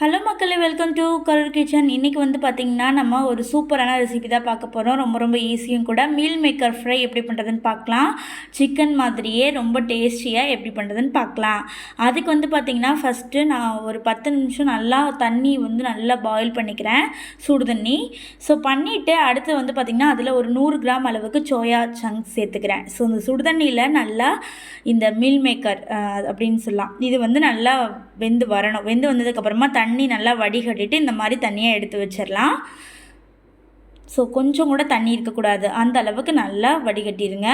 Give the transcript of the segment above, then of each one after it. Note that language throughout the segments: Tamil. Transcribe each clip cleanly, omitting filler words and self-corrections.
ஹலோ மக்களே, வெல்கம் டு கரூர் கிச்சன். இன்றைக்கி வந்து பார்த்திங்கன்னா நம்ம ஒரு சூப்பரான ரெசிபி தான் பார்க்க போகிறோம். ரொம்ப ஈஸியும் கூட. மீல் மேக்கர் ஃப்ரை எப்படி பண்ணுறதுன்னு பார்க்கலாம். சிக்கன் மாதிரியே ரொம்ப டேஸ்டியாக எப்படி பண்ணுறதுன்னு பார்க்கலாம். அதுக்கு வந்து பார்த்திங்கன்னா ஃபஸ்ட்டு நான் ஒரு 10 நிமிஷம் நல்லா தண்ணி வந்து நல்லா பாயில் பண்ணிக்கிறேன், சுடு தண்ணி. ஸோ பண்ணிவிட்டு அடுத்து வந்து பார்த்திங்கன்னா அதில் ஒரு 100 கிராம் அளவுக்கு சோயா சங்க்ஸ் சேர்த்துக்கிறேன். ஸோ இந்த சுடு தண்ணியில் நல்லா இந்த மீல் மேக்கர் அப்படின்னு சொல்லலாம், இது வந்து நல்லா வெந்து வரணும். வெந்து வந்ததுக்கப்புறமா தண்ணி நல்லா வடிகட்டிட்டு இந்த மாதிரி தண்ணியை எடுத்து வச்சிடலாம். ஸோ கொஞ்சம் கூட தண்ணி இருக்கக்கூடாது, அந்த அளவுக்கு நல்லா வடிகட்டிடுங்க.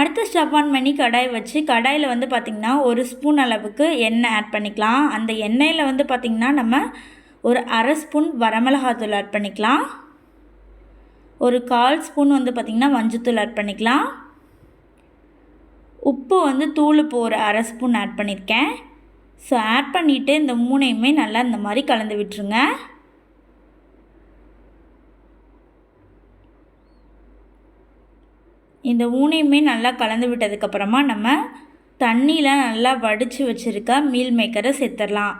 அடுத்து ஸ்டவ் ஆன் பண்ணி கடாய் வச்சு, கடாயில் வந்து பார்த்திங்கன்னா ஒரு ஸ்பூன் அளவுக்கு எண்ணெய் ஆட் பண்ணிக்கலாம். அந்த எண்ணெயில் வந்து பார்த்திங்கன்னா நம்ம ஒரு அரை ஸ்பூன் வரமிளகாத்தூள் ஆட் பண்ணிக்கலாம். ஒரு 1/4 ஸ்பூன் வந்து பார்த்திங்கன்னா மஞ்சத்தூள் ஆட் பண்ணிக்கலாம். உப்பு வந்து தூள் ஒரு அரை ஸ்பூன் ஆட் பண்ணியிருக்கேன். ஸோ ஆட் பண்ணிவிட்டு இந்த மூணையுமே நல்லா இந்த மாதிரி கலந்து விட்டுருங்க. இந்த மூணையுமே நல்லா கலந்து விட்டதுக்கப்புறமா நம்ம தண்ணியில் நல்லா வடித்து வச்சுருக்க மீல் மேக்கரை சேர்த்துடலாம்.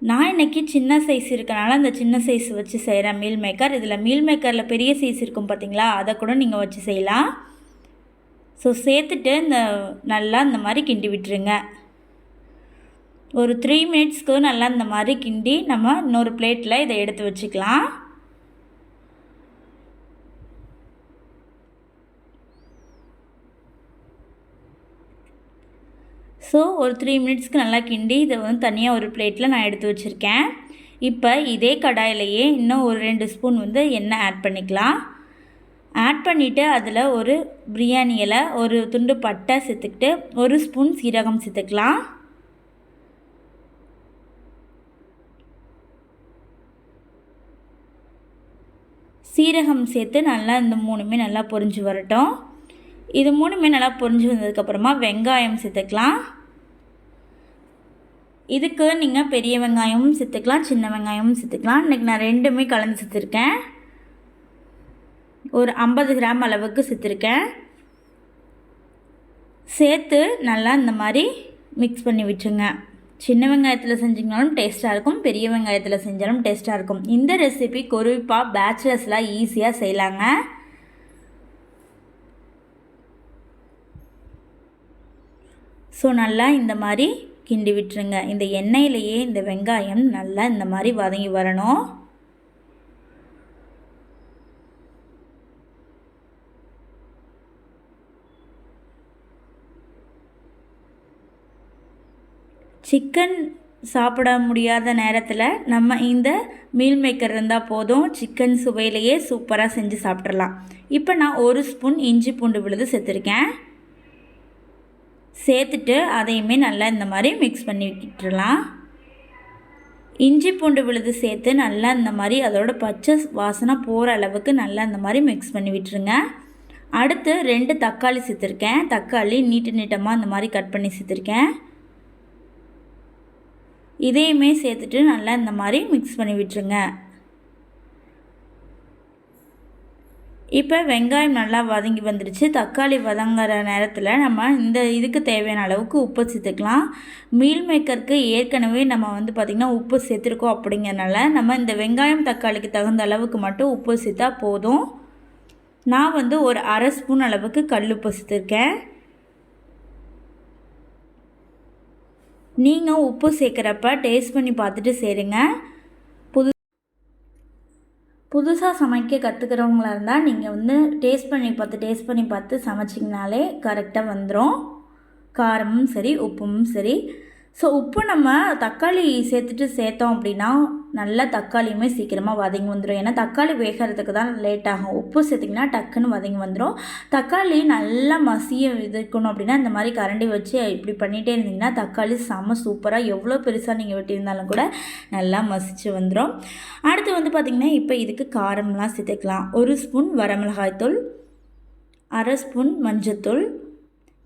நான் இன்றைக்கி சின்ன சைஸ் இருக்கனால அந்த சின்ன சைஸ் வச்சு செய்கிறேன் மீல் மேக்கர். இதில் மீல் மேக்கரில் பெரிய சைஸ் இருக்கும் பார்த்திங்களா, அதை கூட நீங்கள் வச்சு செய்யலாம். ஸோ சேர்த்துட்டு நல்லா இந்த மாதிரி கிண்டி விட்டுருங்க. ஒரு 3 மினிட்ஸ்க்கு நல்லா இந்த மாதிரி கிண்டி நம்ம இன்னொரு பிளேட்டில் இதை எடுத்து வச்சுக்கலாம். ஸோ ஒரு 3 மினிட்ஸ்க்கு நல்லா கிண்டி இதை வந்து தனியாக ஒரு பிளேட்டில் நான் எடுத்து வச்சுருக்கேன். இப்போ இதே கடாயிலையே இன்னும் ஒரு 2 ஸ்பூன் வந்து எண்ணெய் ஆட் பண்ணிக்கலாம். ஆட் பண்ணிவிட்டு அதில் ஒரு பிரியாணி இலை, ஒரு துண்டு பட்டை சேர்த்துக்கிட்டு 1 ஸ்பூன் சீரகம் சேர்த்துக்கலாம். சீரகம் சேர்த்து நல்லா இந்த மூணுமே நல்லா பொரிஞ்சு வரட்டும். இது மூணுமே நல்லா பொரிஞ்சு வந்ததுக்கப்புறமா வெங்காயம் சேர்த்துக்கலாம். இதுக்கு நீங்கள் பெரிய வெங்காயமும் சேர்த்துக்கலாம், சின்ன வெங்காயமும் சேர்த்துக்கலாம். இன்றைக்கி நான் ரெண்டுமே கலந்து சேர்த்துருக்கேன். ஒரு 50 கிராம் அளவுக்கு சேர்த்துருக்கேன். சேர்த்து நல்லா இந்த மாதிரி மிக்ஸ் பண்ணி விட்டுருங்க. சின்ன வெங்காயத்தில் செஞ்சிங்கனாலும் டேஸ்ட்டாக இருக்கும், பெரிய வெங்காயத்தில் செஞ்சாலும் டேஸ்ட்டாக இருக்கும். இந்த ரெசிபி குறிப்பாக பேச்சுலர்ஸ்லாம் ஈஸியாக செய்யலாங்க. ஸோ நல்லா இந்த மாதிரி கிண்டி விட்டுருங்க. இந்த எண்ணெயிலேயே இந்த வெங்காயம் நல்லா இந்த மாதிரி வதங்கி வரணும். சிக்கன் சாப்பிட முடியாத நேரத்தில் நம்ம இந்த மீல் மேக்கர் இருந்தால் போதும், சிக்கன் சுவையிலையே சூப்பராக செஞ்சு சாப்பிட்றலாம். இப்போ நான் 1 ஸ்பூன் இஞ்சி பூண்டு விழுது சேர்த்துருக்கேன். சேர்த்துட்டு அதையுமே நல்லா இந்த மாதிரி மிக்ஸ் பண்ணி விட்டுறலாம். இஞ்சி பூண்டு விழுது சேர்த்து நல்லா இந்த மாதிரி அதோட பச்சை வாசனை போகிற அளவுக்கு நல்லா இந்த மாதிரி மிக்ஸ் பண்ணி விட்டுருங்க. அடுத்து 2 தக்காளி சேர்த்துருக்கேன். தக்காளி நீட்டமாக இந்த மாதிரி கட் பண்ணி சேர்த்துருக்கேன். இதையுமே சேர்த்துட்டு நல்லா இந்த மாதிரி மிக்ஸ் பண்ணி விட்டுருங்க. இப்போ வெங்காயம் நல்லா வதங்கி வந்துடுச்சு. தக்காளி வதங்குற நேரத்தில் நம்ம இதுக்கு தேவையான அளவுக்கு உப்பு சேர்த்துக்கலாம். மீல் மேக்கருக்கு ஏற்கனவே நம்ம வந்து பார்த்திங்கன்னா உப்பு சேர்த்துருக்கோம். அப்படிங்கிறனால நம்ம இந்த வெங்காயம் தக்காளிக்கு தகுந்த அளவுக்கு மட்டும் உப்பு சேர்த்தா போதும். நான் வந்து ஒரு அரை ஸ்பூன் அளவுக்கு கல் உப்பு சேர்த்துருக்கேன். நீங்கள் உப்பு சேர்க்குறப்ப டேஸ்ட் பண்ணி பார்த்துட்டு சேருங்க. புதுசாக சமைக்க கற்றுக்கிறவங்களா இருந்தால் நீங்கள் வந்து டேஸ்ட் பண்ணி பார்த்து சமைச்சிங்கனாலே கரெக்டாக வந்துடும். காரமும் சரி, உப்பும் சரி. ஸோ உப்பு நம்ம தக்காளி சேர்த்தோம் அப்படின்னா நல்லா தக்காளியுமே சீக்கிரமாக வதங்கி வந்துடும். ஏன்னா தக்காளி வேகிறதுக்கு தான் லேட் ஆகும். உப்பு சேர்த்திங்கன்னா டக்குன்னு வதங்கி வந்துடும். தக்காளி நல்லா மசிய இருக்கணும் அப்படின்னா இந்த மாதிரி கரண்டி வச்சு இப்படி பண்ணிகிட்டே இருந்தீங்கன்னா தக்காளி செம்ம சூப்பராக எவ்வளோ பெருசாக நீங்கள் வெட்டியிருந்தாலும் கூட நல்லா மசிச்சு வந்துடும். அடுத்து வந்து பார்த்திங்கன்னா இப்போ இதுக்கு காரம்லாம் சேர்த்துக்கலாம். 1 ஸ்பூன் வரமிளகாய்த்தூள், அரை ஸ்பூன் மஞ்சத்தூள்,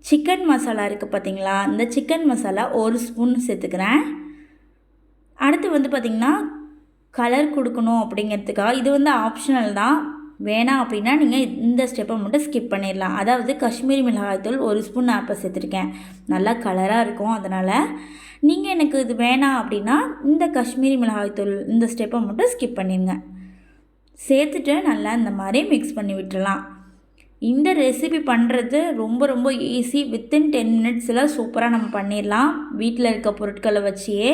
சிக்கன் மசாலா இருக்குது பார்த்திங்களா, இந்த சிக்கன் மசாலா 1 ஸ்பூன் சேர்த்துக்கிறேன். அடுத்து வந்து பார்த்திங்கன்னா கலர் கொடுக்கணும் அப்படிங்கிறதுக்காக, இது வந்து ஆப்ஷனல் தான், வேணாம் அப்படின்னா நீங்கள் இந்த ஸ்டெப்பை மட்டும் ஸ்கிப் பண்ணிடலாம். அதாவது காஷ்மீரி மிளகாய்த்தூள் 1 ஸ்பூன் நான் இப்போ சேர்த்துருக்கேன். நல்லா கலராக இருக்கும். அதனால் நீங்கள் எனக்கு இது வேணாம் அப்படின்னா இந்த காஷ்மீரி மிளகாய்த்தூள் இந்த ஸ்டெப்பை மட்டும் ஸ்கிப் பண்ணிடுங்க. சேர்த்துட்டு நல்லா இந்த மாதிரி மிக்ஸ் பண்ணி விட்டுறலாம். இந்த ரெசிபி பண்ணுறது ரொம்ப ரொம்ப ஈஸி. வித்தின் 10 மினிட்ஸில் சூப்பராக நம்ம பண்ணிடலாம். வீட்டில் இருக்க பொருட்களை வச்சியே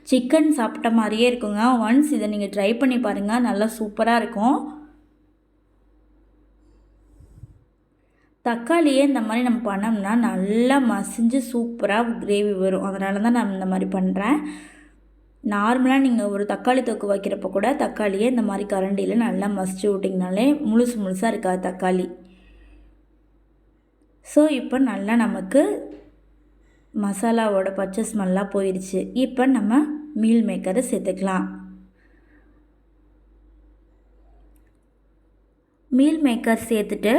சிக்கன் சாப்பிட்ட மாதிரியே இருக்குங்க. ஒன்ஸ் இதை நீங்கள் ட்ரை பண்ணி பாருங்கள், நல்லா சூப்பராக இருக்கும். தக்காளியே இந்த மாதிரி நம்ம பண்ணோம்னா நல்லா மசிஞ்சு சூப்பராக கிரேவி வரும். அதனால தான் நான் இந்த மாதிரி பண்ணுறேன். நார்மலாக நீங்கள் ஒரு தக்காளி தொக்கு வைக்கிறப்ப கூட தக்காளியே இந்த மாதிரி கரண்டியில் நல்லா மசிச்சு விட்டிங்கனாலே முழுசாக இருக்காது தக்காளி. ஸோ இப்போ நல்லா நமக்கு மசாலாவோட பச்சை ஸ்மெல்லாம் போயிடுச்சு. இப்போ நம்ம மீல் மேக்கரை சேர்த்துக்கலாம். மீல் மேக்கர் சேர்த்துட்டு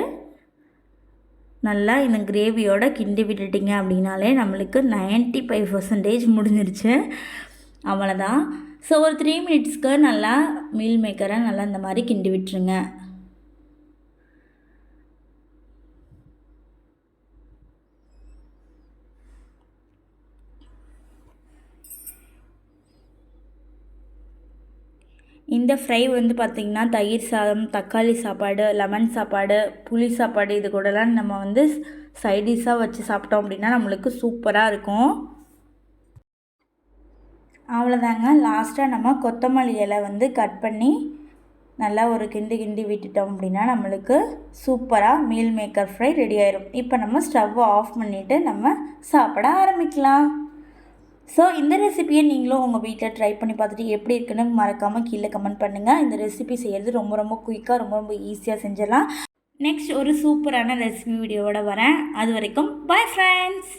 நல்லா இந்த கிரேவியோட கிண்டி விட்டுட்டிங்க அப்படின்னாலே நம்மளுக்கு 95% முடிஞ்சிருச்சு. அவ்வளோதான். ஸோ ஒரு 3 மினிட்ஸ்க்கு நல்லா மீல் மேக்கரை நல்லா இந்த மாதிரி கிண்டி விட்டுருங்க. இந்த ஃப்ரை வந்து பார்த்திங்கன்னா தயிர் சாதம், தக்காளி சாப்பாடு, லெமன் சாப்பாடு, புளி சாப்பாடு இது கூடலாம் நம்ம வந்து சைடிஷாக வச்சு சாப்பிட்டோம் அப்படின்னா நம்மளுக்கு சூப்பராக இருக்கும். அவ்வளோதாங்க. லாஸ்ட்டாக நம்ம கொத்தமல்லி இலை வந்து கட் பண்ணி நல்லா ஒரு கிண்டி விட்டுட்டோம் அப்படின்னா நம்மளுக்கு சூப்பராக மீல் மேக்கர் ஃப்ரை ரெடி ஆயிடும். இப்போ நம்ம ஸ்டவ்வை ஆஃப் பண்ணிவிட்டு நம்ம சாப்பிட ஆரம்பிக்கலாம். ஸோ இந்த ரெசிபியை நீங்களும் உங்கள் வீட்டில் ட்ரை பண்ணி பார்த்துட்டு எப்படி இருக்குன்னு மறக்காமல் கீழே கமெண்ட் பண்ணுங்கள். இந்த ரெசிபி செய்கிறது ரொம்ப ரொம்ப குயிக்காக ரொம்ப ஈஸியாக செஞ்சிடலாம். நெக்ஸ்ட் ஒரு சூப்பரான ரெசிபி வீடியோவோட வரேன். அது வரைக்கும் பாய் ஃப்ரெண்ட்ஸ்.